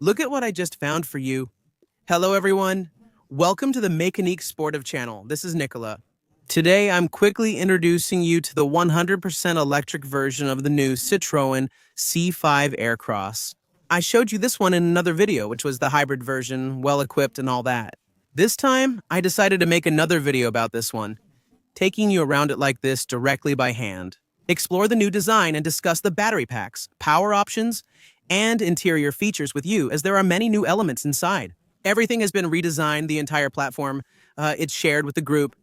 Look at what I just found for you. Hello, everyone. Welcome to the Mecaniquesportive channel. This is Nicola. Today, I'm quickly introducing you to the 100% electric version of the new Citroën C5 Aircross. I showed you this one in another video, which was the hybrid version, well-equipped and all that. This time, I decided to make another video about this one, taking you around it like this directly by hand. Explore the new design and discuss the battery packs, power options, and interior features with you, as there are many new elements inside. Everything has been redesigned, the entire platform. It's shared with the group.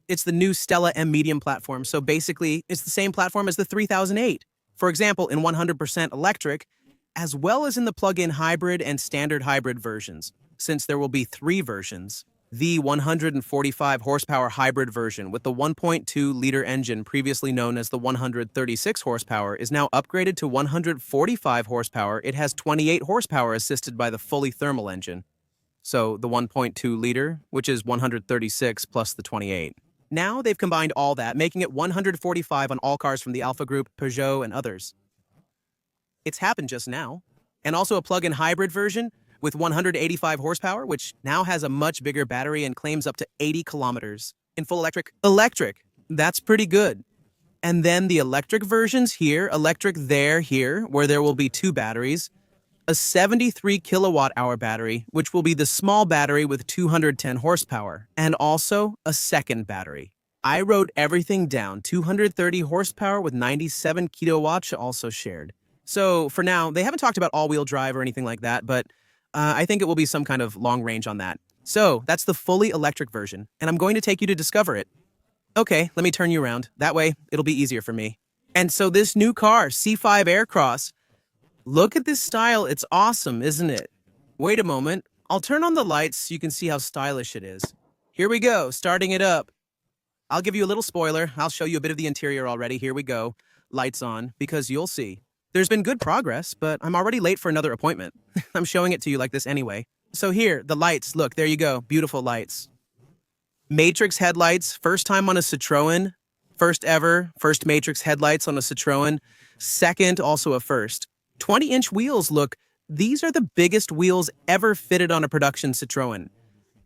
It's the new Stella M Medium platform, so basically, it's the same platform as the 3008. For example, in 100% electric, as well as in the plug-in hybrid and standard hybrid versions, since there will be 3 versions. The 145 horsepower hybrid version with the 1.2-liter engine previously known as the 136 horsepower is now upgraded to 145 horsepower. It has 28 horsepower assisted by the fully thermal engine. So the 1.2-liter, which is 136 plus the 28. Now they've combined all that, making it 145 on all cars from the Alfa Group, Peugeot, and others. It's happened just now. And also a plug-in hybrid version with 185 horsepower, which now has a much bigger battery and claims up to 80 kilometers. In full electric. Electric! That's pretty good. And then the electric versions here, electric there, here, where there will be 2 batteries. A 73 kilowatt-hour battery, which will be the small battery with 210 horsepower. And also a second battery. I wrote everything down. 230 horsepower with 97 kilowatts also shared. So for now, they haven't talked about all-wheel drive or anything like that, but I think it will be some kind of long range on that. So that's the fully electric version, and I'm going to take you to discover it. Okay, let me turn you around. That way, it'll be easier for me. And so this new car, C5 Aircross, look at this style. It's awesome, isn't it? Wait a moment. I'll turn on the lights so you can see how stylish it is. Here we go, starting it up. I'll give you a little spoiler. I'll show you a bit of the interior already. Here we go. Lights on, because you'll see. There's been good progress, but I'm already late for another appointment. I'm showing it to you like this anyway. So here, the lights. Look, there you go. Beautiful lights. Matrix headlights. First time on a Citroën. First ever. First Matrix headlights on a Citroën. Second, also a first. 20-inch wheels. Look, these are the biggest wheels ever fitted on a production Citroën.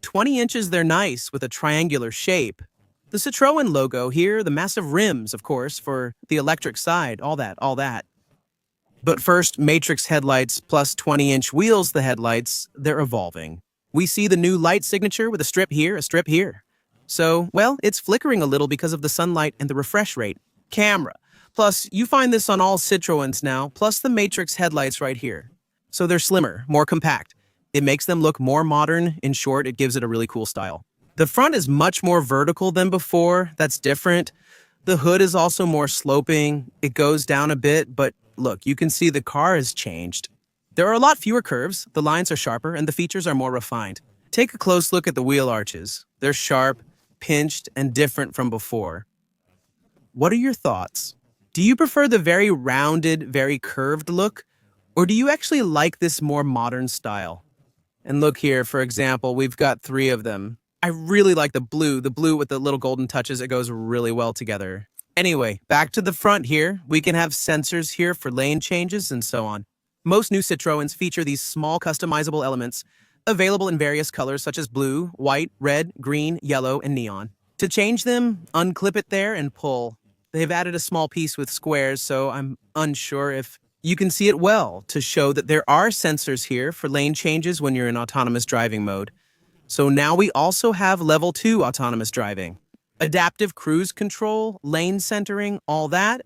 20 inches, they're nice, with a triangular shape. The Citroën logo here, the massive rims, of course, for the electric side, all that. But first, Matrix headlights plus 20-inch wheels, the headlights, they're evolving. We see the new light signature with a strip here, a strip here. So, well, it's flickering a little because of the sunlight and the refresh rate. Camera. Plus, you find this on all Citroëns now, plus the Matrix headlights right here. So they're slimmer, more compact. It makes them look more modern. In short, it gives it a really cool style. The front is much more vertical than before. That's different. The hood is also more sloping. It goes down a bit, but look, you can see the car has changed. There are a lot fewer curves, the lines are sharper, and the features are more refined. Take a close look at the wheel arches. They're sharp, pinched, and different from before. What are your thoughts? Do you prefer the very rounded, very curved look, or do you actually like this more modern style? And look here, for example, we've got 3 of them. I really like the blue with the little golden touches. It goes really well together. Anyway, back to the front here. We can have sensors here for lane changes and so on. Most new Citroëns feature these small customizable elements available in various colors such as blue, white, red, green, yellow, and neon. To change them, unclip it there and pull. They've added a small piece with squares, so I'm unsure if you can see it well to show that there are sensors here for lane changes when you're in autonomous driving mode. So now we also have level 2 autonomous driving. Adaptive cruise control, lane centering, all that,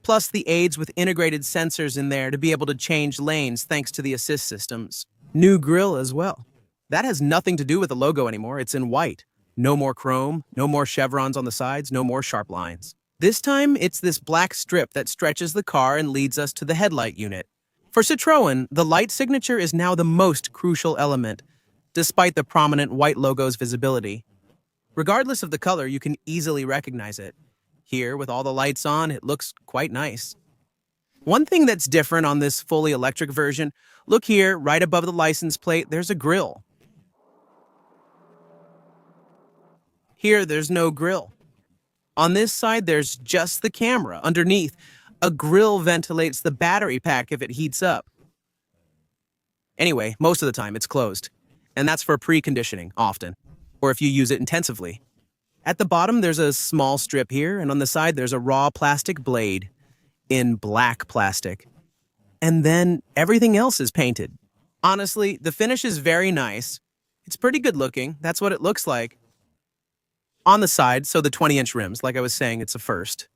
plus the aids with integrated sensors in there to be able to change lanes thanks to the assist systems. New grille as well. That has nothing to do with the logo anymore, it's in white. No more chrome, no more chevrons on the sides, no more sharp lines. This time, it's this black strip that stretches the car and leads us to the headlight unit. For Citroën, the light signature is now the most crucial element, despite the prominent white logo's visibility. Regardless of the color, you can easily recognize it. Here, with all the lights on, it looks quite nice. One thing that's different on this fully electric version, look here, right above the license plate, there's a grille. Here, there's no grille. On this side, there's just the camera. Underneath, a grille ventilates the battery pack if it heats up. Anyway, most of the time it's closed. And that's for preconditioning, often, or if you use it intensively. At the bottom, there's a small strip here, and on the side, there's a raw plastic blade in black plastic. And then everything else is painted. Honestly, the finish is very nice. It's pretty good looking. That's what it looks like. On the side, so the 20-inch rims, like I was saying, it's a first.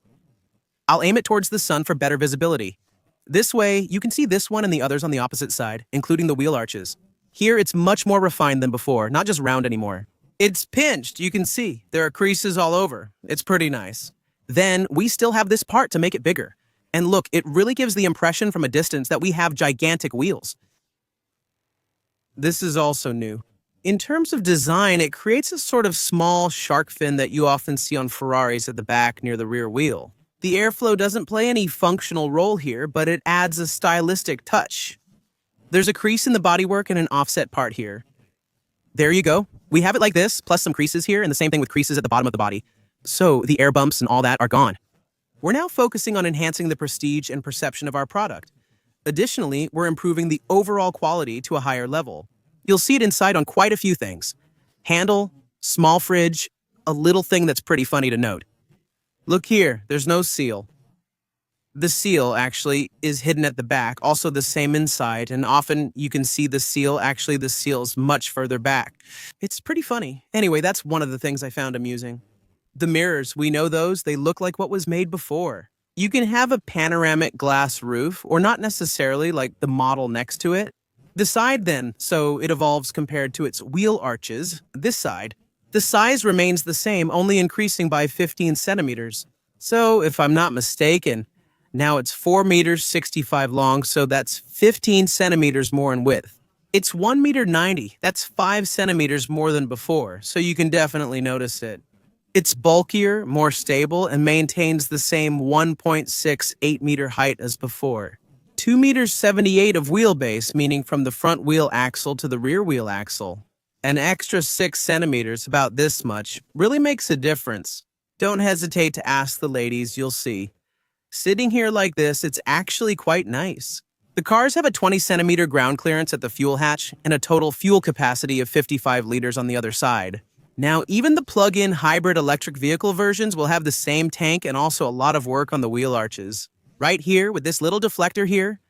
I'll aim it towards the sun for better visibility. This way, you can see this one and the others on the opposite side, including the wheel arches. Here, it's much more refined than before, not just round anymore. It's pinched, you can see. There are creases all over. It's pretty nice. Then, we still have this part to make it bigger. And look, it really gives the impression from a distance that we have gigantic wheels. This is also new. In terms of design, it creates a sort of small shark fin that you often see on Ferraris at the back near the rear wheel. The airflow doesn't play any functional role here, but it adds a stylistic touch. There's a crease in the bodywork and an offset part here. There you go. We have it like this, plus some creases here, and the same thing with creases at the bottom of the body. So the air bumps and all that are gone. We're now focusing on enhancing the prestige and perception of our product. Additionally, we're improving the overall quality to a higher level. You'll see it inside on quite a few things. Handle, small fridge, a little thing that's pretty funny to note. Look here, there's no seal. The seal, actually, is hidden at the back, also the same inside, and often you can see the seal. Actually, the seal's much further back. It's pretty funny. Anyway, that's one of the things I found amusing. The mirrors, we know those, they look like what was made before. You can have a panoramic glass roof, or not necessarily like the model next to it. The side then, so it evolves compared to its wheel arches, this side. The size remains the same, only increasing by 15 centimeters. So, if I'm not mistaken, now it's 4 meters 65 long, so that's 15 centimeters more in width. It's 1 meter 90, that's 5 centimeters more than before, so you can definitely notice it. It's bulkier, more stable, and maintains the same 1.68 meter height as before. 2 meters 78 of wheelbase, meaning from the front wheel axle to the rear wheel axle. An extra 6 centimeters, about this much, really makes a difference. Don't hesitate to ask the ladies, you'll see. Sitting here like this, it's actually quite nice. The cars have a 20 centimeter ground clearance at the fuel hatch and a total fuel capacity of 55 liters on the other side. Now, even the plug-in hybrid electric vehicle versions will have the same tank and also a lot of work on the wheel arches. Right here, with this little deflector here,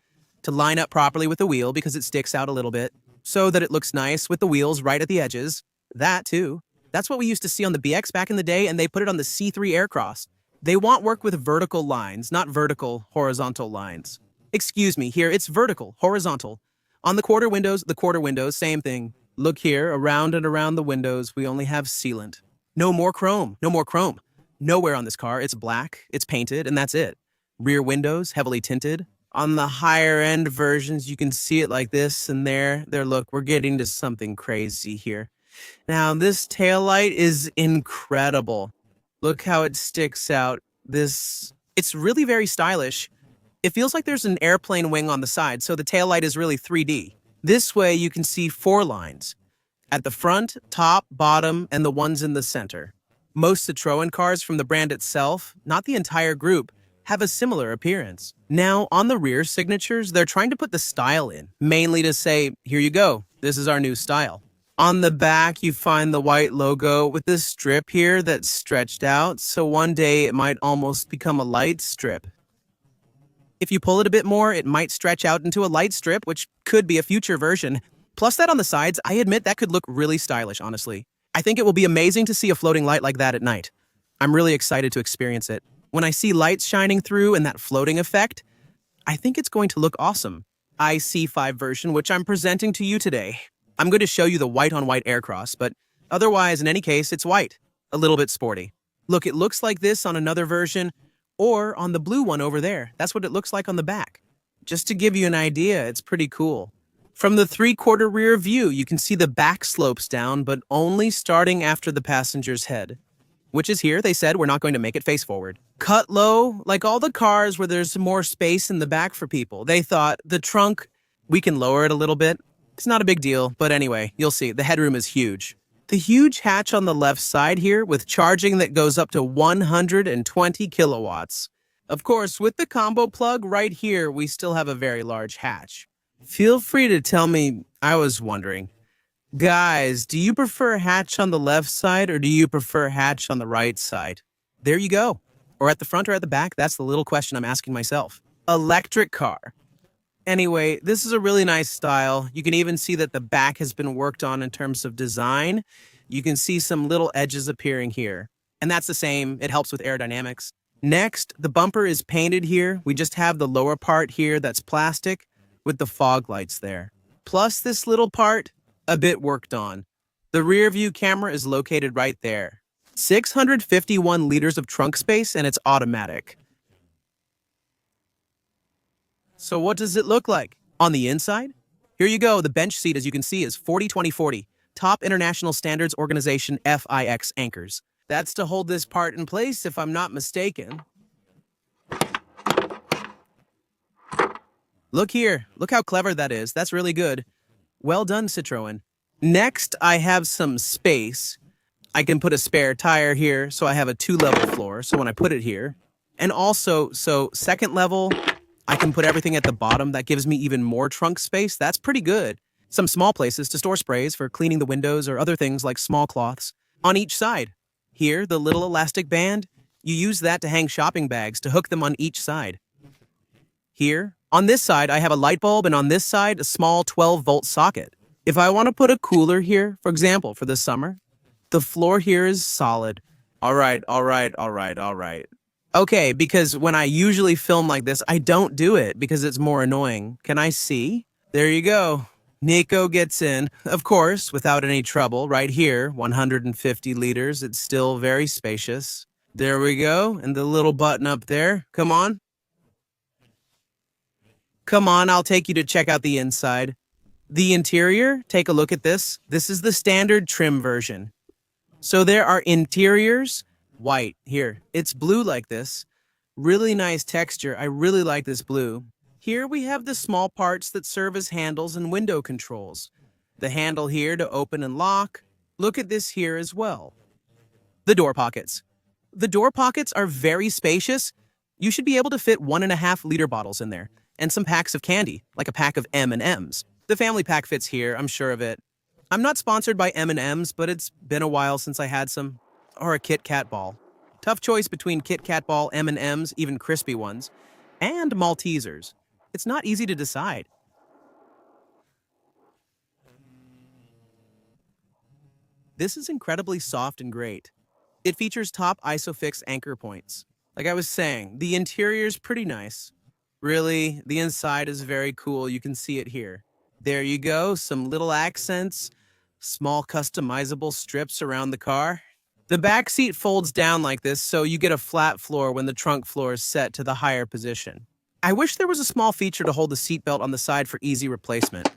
to line up properly with the wheel because it sticks out a little bit, so that it looks nice with the wheels right at the edges. That, too. That's what we used to see on the BX back in the day, and they put it on the C3 Aircross. They want work with vertical lines, not vertical, horizontal lines. Excuse me, here it's vertical, horizontal. On the quarter windows, same thing. Look here, around and around the windows, we only have sealant. No more chrome, no more chrome. Nowhere on this car, it's black, it's painted, and that's it. Rear windows, heavily tinted. On the higher end versions, you can see it like this and there. Look, we're getting to something crazy here. Now, this taillight is incredible. Look how it sticks out. It's really very stylish. It feels like there's an airplane wing on the side, so the taillight is really 3D. This way, you can see 4 lines. At the front, top, bottom, and the ones in the center. Most Citroën cars from the brand itself, not the entire group, have a similar appearance. Now, on the rear signatures, they're trying to put the style in, mainly to say, here you go, this is our new style. On the back, you find the white logo with this strip here that's stretched out, so one day it might almost become a light strip. If you pull it a bit more, it might stretch out into a light strip, which could be a future version. Plus that on the sides, I admit that could look really stylish, honestly. I think it will be amazing to see a floating light like that at night. I'm really excited to experience it. When I see lights shining through and that floating effect, I think it's going to look awesome. IC5 version, which I'm presenting to you today. I'm going to show you the white-on-white Aircross, but otherwise, in any case, it's white. A little bit sporty. Look, it looks like this on another version, or on the blue one over there. That's what it looks like on the back. Just to give you an idea, it's pretty cool. From the 3/4 rear view, you can see the back slopes down, but only starting after the passenger's head. Which is here, they said, we're not going to make it face forward. Cut low, like all the cars where there's more space in the back for people. They thought, the trunk, we can lower it a little bit. It's not a big deal, but anyway, you'll see, the headroom is huge. The huge hatch on the left side here with charging that goes up to 120 kilowatts. Of course, with the combo plug right here, we still have a very large hatch. Feel free to tell me. I was wondering. Guys, do you prefer hatch on the left side or do you prefer hatch on the right side? There you go. Or at the front or at the back? That's the little question I'm asking myself. Electric car. Anyway, this is a really nice style. You can even see that the back has been worked on in terms of design. You can see some little edges appearing here. And that's the same. It helps with aerodynamics. Next, the bumper is painted here. We just have the lower part here that's plastic with the fog lights there. Plus this little part, a bit worked on. The rear view camera is located right there. 651 liters of trunk space and it's automatic. So what does it look like? On the inside? Here you go. The bench seat, as you can see, is 40-20-40. Top International Standards Organization FIX anchors. That's to hold this part in place, if I'm not mistaken. Look here. Look how clever that is. That's really good. Well done, Citroën. Next, I have some space. I can put a spare tire here, so I have a 2-level floor, so when I put it here. And also, second level, I can put everything at the bottom. That gives me even more trunk space. That's pretty good. Some small places to store sprays for cleaning the windows or other things like small cloths. On each side. Here, the little elastic band, you use that to hang shopping bags to hook them on each side. Here, on this side, I have a light bulb, and on this side, a small 12-volt socket. If I want to put a cooler here, for example, for the summer, the floor here is solid. All right. Okay, because when I usually film like this, I don't do it because it's more annoying. Can I see? There you go. Nico gets in, of course, without any trouble. Right here, 150 liters. It's still very spacious. There we go. And the little button up there. Come on. Come on, I'll take you to check out the inside. The interior, take a look at this. This is the standard trim version. So there are interiors, white, here. It's blue like this. Really nice texture. I really like this blue. Here we have the small parts that serve as handles and window controls. The handle here to open and lock. Look at this here as well. The door pockets. The door pockets are very spacious. You should be able to fit 1.5-liter bottles in there. And some packs of candy, like a pack of M&Ms. The family pack fits here, I'm sure of it. I'm not sponsored by M&Ms, but it's been a while since I had some. Or a Kit Kat ball. Tough choice between Kit Kat ball, M&Ms, even crispy ones, and Maltesers. It's not easy to decide. This is incredibly soft and great. It features top ISOFIX anchor points. Like I was saying, the interior's pretty nice. Really, the inside is very cool. You can see it here. There you go, some little accents, small customizable strips around the car. The back seat folds down like this, so you get a flat floor when the trunk floor is set to the higher position. I wish there was a small feature to hold the seatbelt on the side for easy replacement.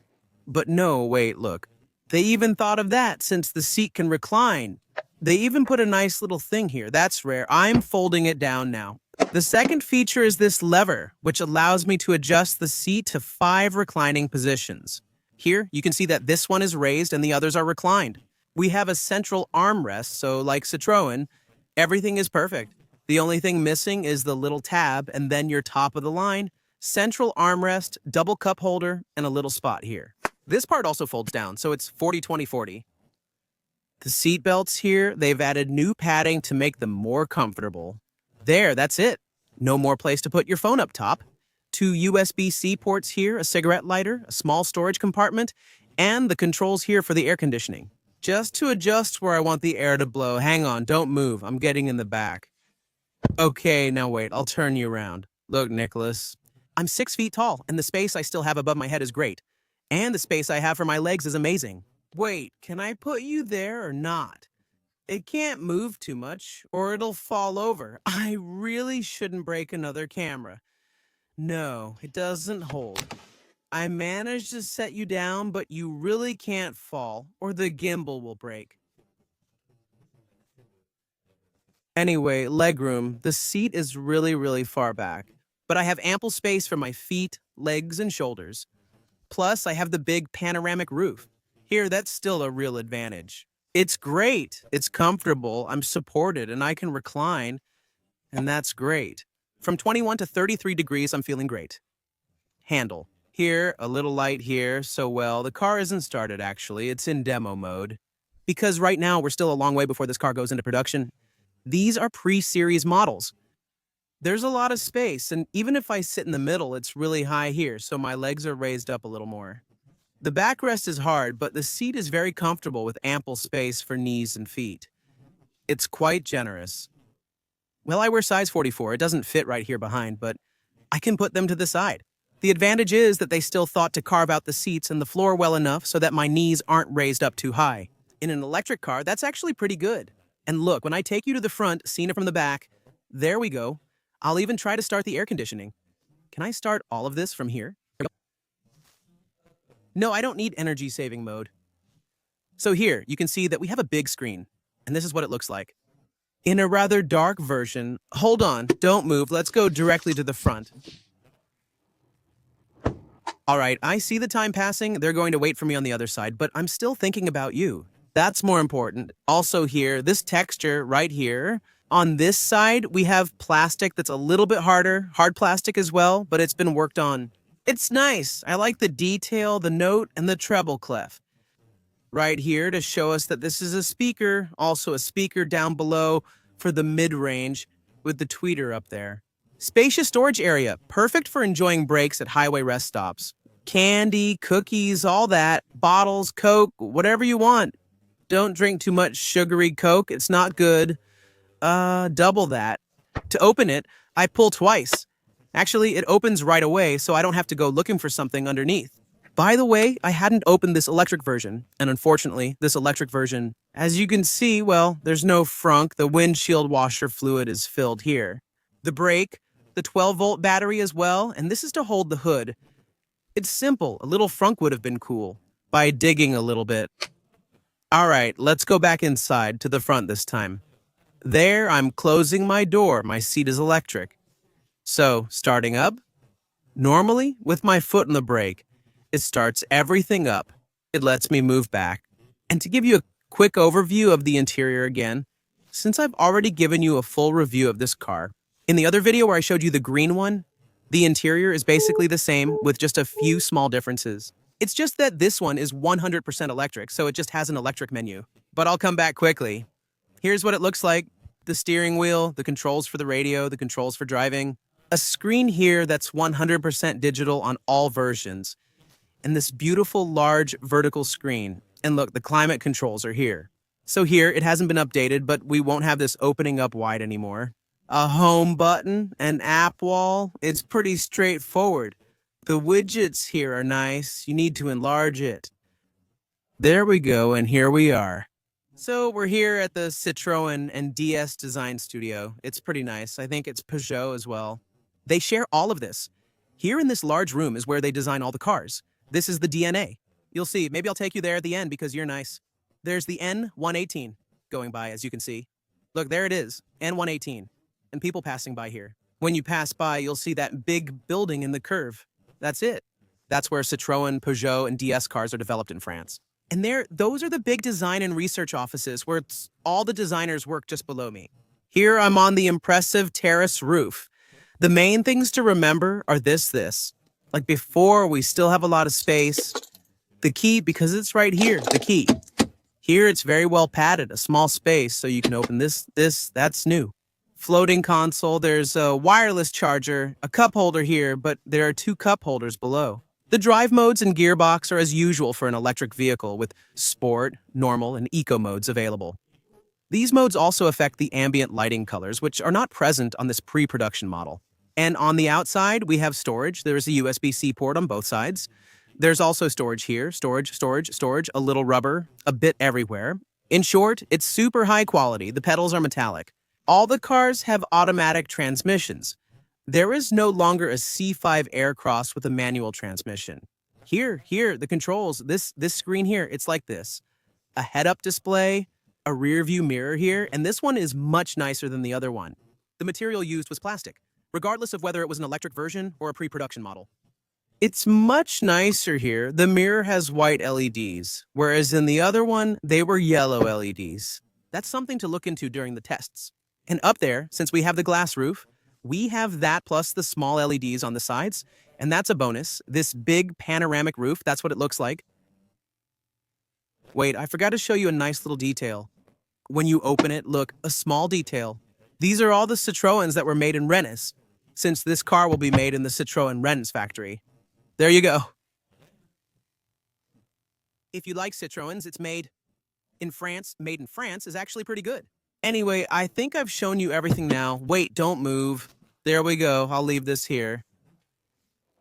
But no, wait, look. They even thought of that since the seat can recline. They even put a nice little thing here. That's rare. I'm folding it down now. The second feature is this lever, which allows me to adjust the seat to 5 reclining positions. Here, you can see that this one is raised and the others are reclined. We have a central armrest, so like Citroën, everything is perfect. The only thing missing is the little tab and then your top of the line, central armrest, double cup holder, and a little spot here. This part also folds down, so it's 40-20-40. The seat belts here, they've added new padding to make them more comfortable. There, that's it. No more place to put your phone up top. 2 USB-C ports here, a cigarette lighter, a small storage compartment, and the controls here for the air conditioning. Just to adjust where I want the air to blow. Hang on, don't move. I'm getting in the back. Okay, now wait, I'll turn you around. Look, Nicholas. I'm 6 feet tall, and the space I still have above my head is great. And the space I have for my legs is amazing. Wait, can I put you there or not? It can't move too much, or it'll fall over. I really shouldn't break another camera. No, it doesn't hold. I managed to set you down, but you really can't fall, or the gimbal will break. Anyway, legroom. The seat is really far back, but I have ample space for my feet, legs, and shoulders. Plus, I have the big panoramic roof. Here, that's still a real advantage. It's great. It's comfortable. I'm supported, and I can recline, and that's great. From 21 to 33 degrees, I'm feeling great. Handle. Here, a little light here, so well, the car isn't started actually, it's in demo mode. Because right now we're still a long way before this car goes into production. These are pre-series models. There's a lot of space, and even if I sit in the middle, it's really high here, so my legs are raised up a little more. The backrest is hard, but the seat is very comfortable with ample space for knees and feet. It's quite generous. Well, I wear size 44. It doesn't fit right here behind, but I can put them to the side. The advantage is that they still thought to carve out the seats and the floor well enough so that my knees aren't raised up too high. In an electric car, that's actually pretty good. And look, when I take you to the front, seeing it from the back, there we go. I'll even try to start the air conditioning. Can I start all of this from here? No, I don't need energy saving mode. So here, you can see that we have a big screen, and this is what it looks like. In a rather dark version, hold on, don't move, let's go directly to the front. All right, I see the time passing, they're going to wait for me on the other side, but I'm still thinking about you. That's more important. Also here, this texture right here, on this side, we have plastic that's a little bit harder, hard plastic as well, but it's been worked on. It's nice. I like the detail, the note, and the treble clef. Right here to show us that this is a speaker, also a speaker down below for the mid-range with the tweeter up there. Spacious storage area, perfect for enjoying breaks at highway rest stops. Candy, cookies, all that, bottles, Coke, whatever you want. Don't drink too much sugary Coke, it's not good. Double that. To open it, I pull twice. Actually, it opens right away, so I don't have to go looking for something underneath. By the way, I hadn't opened this electric version, and unfortunately, this electric version, as you can see, well, there's no frunk, the windshield washer fluid is filled here. The brake, the 12-volt battery as well, and this is to hold the hood. It's simple, a little frunk would have been cool, by digging a little bit. All right, let's go back inside, to the front this time. There, I'm closing my door, my seat is electric. So, starting up, normally, with my foot on the brake, it starts everything up. It lets me move back. And to give you a quick overview of the interior again, since I've already given you a full review of this car, in the other video where I showed you the green one, the interior is basically the same with just a few small differences. It's just that this one is 100% electric, so it just has an electric menu. But I'll come back quickly. Here's what it looks like. The steering wheel, the controls for the radio, the controls for driving. A screen here that's 100% digital on all versions. And this beautiful large vertical screen. And look, the climate controls are here. So here, it hasn't been updated, but we won't have this opening up wide anymore. A home button, an app wall, it's pretty straightforward. The widgets here are nice, you need to enlarge it. There we go, and here we are. So we're here at the Citroën and DS Design Studio. It's pretty nice. I think it's Peugeot as well. They share all of this. Here in this large room is where they design all the cars. This is the DNA. You'll see. Maybe I'll take you there at the end because you're nice. There's the N118 going by, as you can see. Look, there it is, N118. And people passing by here. When you pass by, you'll see that big building in the curve. That's it. That's where Citroën, Peugeot, and DS cars are developed in France. And those are the big design and research offices where all the designers work just below me. Here I'm on the impressive terrace roof. The main things to remember are this. Like before, we still have a lot of space. The key, because it's right here, the key. Here it's very well padded, a small space, so you can open this, that's new. Floating console, there's a wireless charger, a cup holder here, but there are 2 cup holders below. The drive modes and gearbox are as usual for an electric vehicle with sport, normal, and eco modes available. These modes also affect the ambient lighting colors, which are not present on this pre-production model. And on the outside, we have storage. There is a USB-C port on both sides. There's also storage here, storage, a little rubber, a bit everywhere. In short, it's super high quality. The pedals are metallic. All the cars have automatic transmissions. There is no longer a C5 Aircross with a manual transmission. Here, the controls, this screen here, it's like this. A head-up display, a rear-view mirror here, and this one is much nicer than the other one. The material used was plastic, regardless of whether it was an electric version or a pre-production model. It's much nicer here. The mirror has white LEDs, whereas in the other one, they were yellow LEDs. That's something to look into during the tests. And up there, since we have the glass roof, we have that plus the small LEDs on the sides, And that's a bonus. This big panoramic roof, that's what it looks like. Wait, I forgot to show you a nice little detail. When you open it, look, a small detail. These are all the Citroëns that were made in Rennes, since this car will be made in the Citroën Rennes factory. There you go. If you like Citroëns, it's made in France. Made in France is actually pretty good. Anyway, I think I've shown you everything now. Wait, don't move. There we go. I'll leave this here.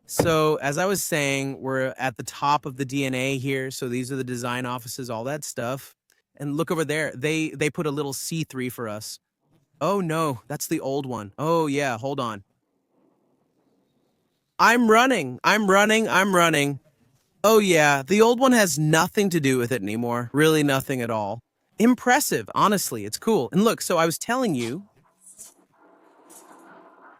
So, as I was saying, we're at the top of the DNA here. So these are the design offices, all that stuff. And look over there. They put a little C3 for us. Oh no, that's the old one. Oh yeah, hold on. I'm running. Oh yeah, the old one has nothing to do with it anymore. Really nothing at all. Impressive, honestly, it's cool. And look, so I was telling you,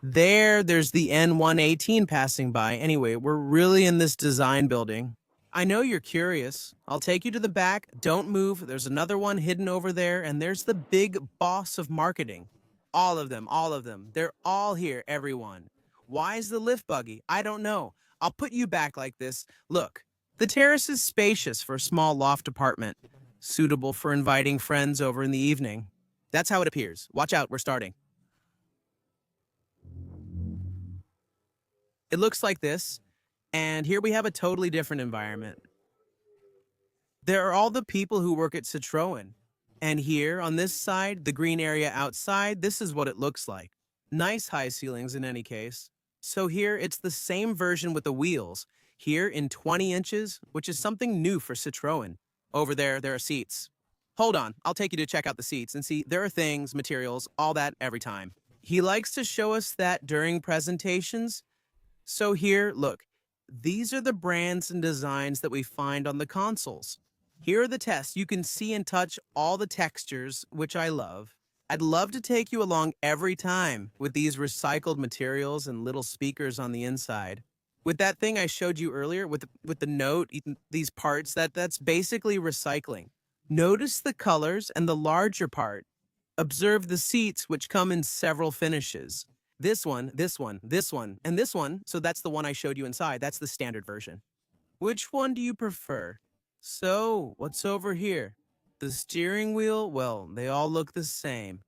there's the N118 passing by. Anyway, we're really in this design building. I know you're curious. I'll take you to the back. Don't move. There's another one hidden over there, and there's the big boss of marketing. All of them, all of them. They're all here, everyone. Why is the lift buggy? I don't know. I'll put you back like this. Look, the terrace is spacious for a small loft apartment, suitable for inviting friends over in the evening. That's how it appears. Watch out, we're starting. It looks like this, and here we have a totally different environment. There are all the people who work at Citroën. And here, on this side, the green area outside, this is what it looks like. Nice high ceilings in any case. So here, it's the same version with the wheels. Here in 20 inches, which is something new for Citroën. Over there are seats. Hold on, I'll take you to check out the seats and see there are things, materials, all that every time. He likes to show us that during presentations. So here, look, these are the brands and designs that we find on the consoles. Here are the tests. You can see and touch all the textures, which I love. I'd love to take you along every time with these recycled materials and little speakers on the inside. With that thing I showed you earlier, with the note, these parts, that's basically recycling. Notice the colors and the larger part. Observe the seats, which come in several finishes. This one, this one, this one, and this one, so that's the one I showed you inside. That's the standard version. Which one do you prefer? So, what's over here? The steering wheel? Well, they all look the same.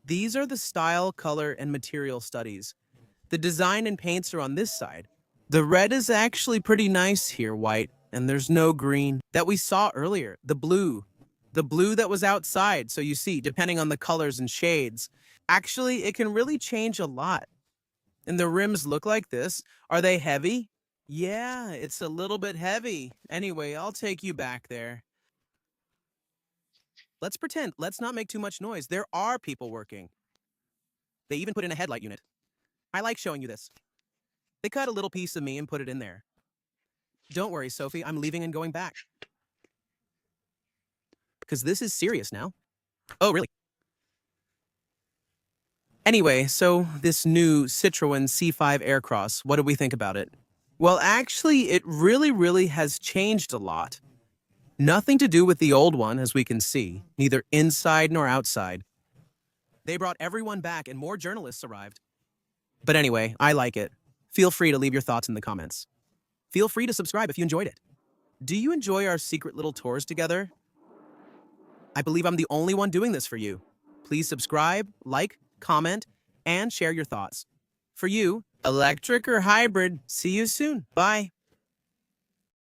These are the style, color, and material studies. The design and paints are on this side. The red is actually pretty nice here, white, and there's no green. That we saw earlier, the blue. The blue that was outside, so you see, depending on the colors and shades. Actually, it can really change a lot. And the rims look like this. Are they heavy? Yeah, it's a little bit heavy. Anyway, I'll take you back there. Let's pretend. Let's not make too much noise. There are people working. They even put in a headlight unit. I like showing you this. They cut a little piece of me and put it in there. Don't worry, Sophie. I'm leaving and going back. Because this is serious now. Oh, really? Anyway, so this new Citroën C5 Aircross, what do we think about it? Well, actually, it really has changed a lot. Nothing to do with the old one, as we can see, neither inside nor outside. They brought everyone back and more journalists arrived. But anyway, I like it. Feel free to leave your thoughts in the comments. Feel free to subscribe if you enjoyed it. Do you enjoy our secret little tours together? I believe I'm the only one doing this for you. Please subscribe, like, comment, and share your thoughts. For you, electric or hybrid, see you soon. Bye.